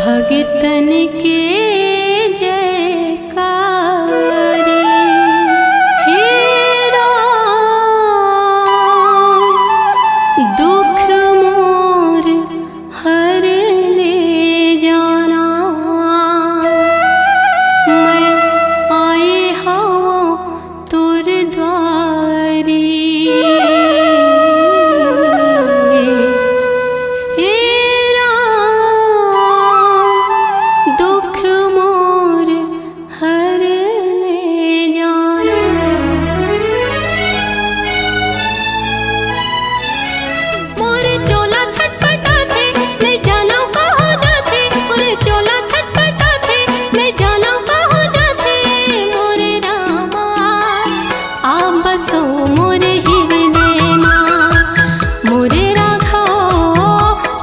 भगतन के जयकारी हे राम, दुख मोर हर ले जाना। मैं आई हूँ तुर द्वारी हे राम, दुख मोर हर ले जाना। मोरे चोला छटपटा थे ले जाना कहो जाते, मोरे चोला छटपटा थे ले जाना कहो जाते। मोरे रामा आप बसो मोरे हृदय माँ, मोरे राघो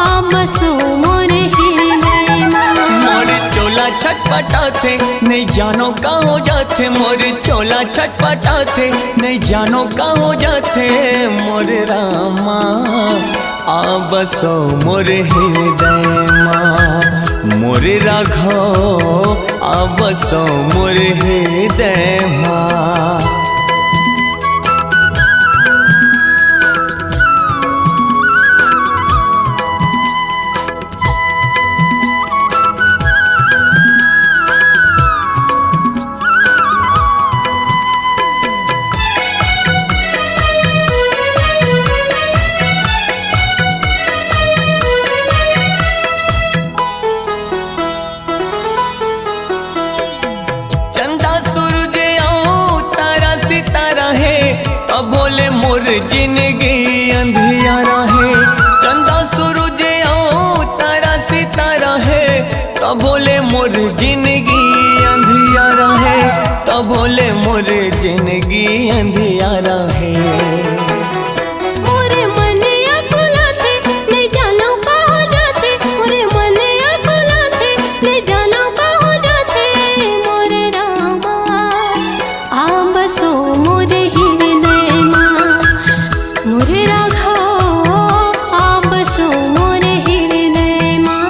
आप बसो मोरे हृदय माँ। मोरे चोला छटपटा थे नहीं जानो कहाँ जाते, मोरे चोला छटपटा थे नहीं जानो कहाँ जाते। मोरे रामा आ बसो मोरे हृदय माँ, मोरे राघो आ बसो मोरे हृदय माँ। चंदा सूरज आओ तारा सितारा है, अब बोले मोर जिंदगी अंधियारा है। चंदा सूरज आओ तारा सितारा है, तब बोले मोर जिंदगी अंधियारा है, तब बोले मोर जिंदगी अंधियारा है। मोरे मने अकुला थे ले जानो कहो जाते, मोरे मने अकुला थे ले जानो कहो जाते। मोरे रामा आ बसो मोरे हृदय माँ, मोरे राघो आ बसो मोरे हृदय माँ।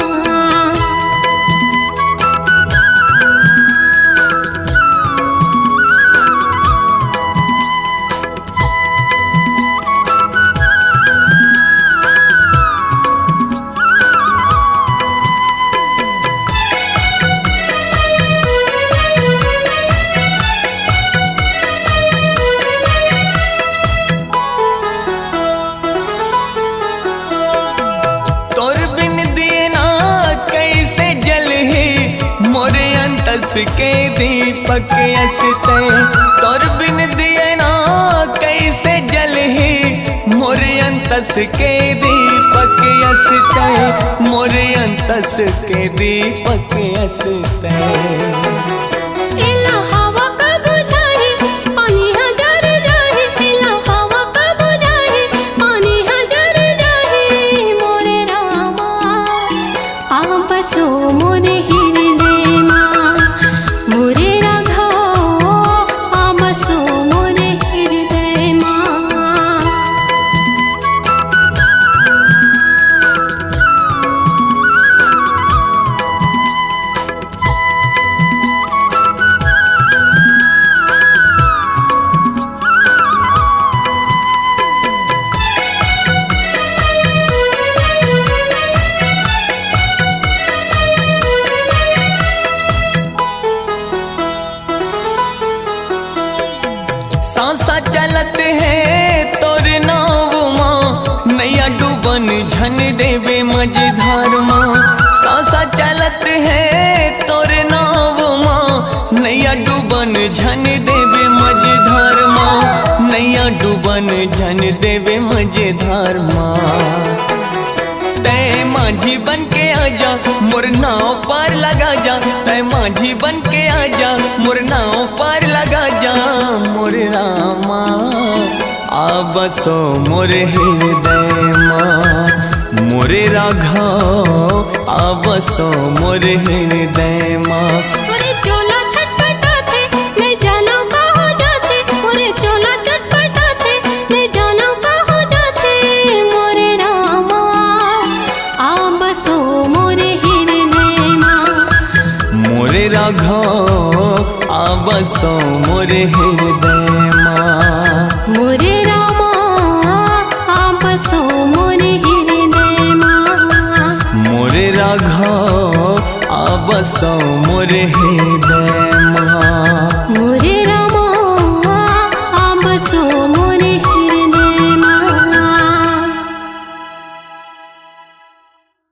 तोर बिन दिए ना कैसे जलही मोरे अंतस के दीपक असते। तोर बिन दिए ना कैसे जलही मोरे अंतस के दीपक असते, मोरे अंतस के दीपक असते। एला हवा का बुझाही पानी हजार जाही, एला हवा का बुझाही पानी हजार जाही। मोरे रामा आ बसो मोरे हृदय माँ, मोरे राघो आ बसो मोरे हृदय माँ। सांसा चलत है तोर नाव माँ, नैया डूबन झन देवे मझधार माँ। सांसा चलत है तोर नाव माँ, नैया डूबन झन देवे मझधार माँ, नैया डूबन झन देवे मझधार माँ। तय माझी बन के आजा मोर नाव पार लगा जा, तय माझी बन के आजा मोर नाव पार लगा जा। मोरे रामा आ बसो मोरे हृदय माँ, मोरे राघो आ बसो मोरे हृदय माँ। मोरे चोला छटपटा थे ले जानो कहो जाते, मोरे चोला छटपटा थे ले जानो कहो जाते। मोरे रामा आ बसो मोरे हृदय माँ। मोरे राघव आबसो मोरे हृदय माँ। मोरे रामा आपसो मोरे हृदय माँ। मोरे राघव आबसो मोरे हृदय माँ। मोरे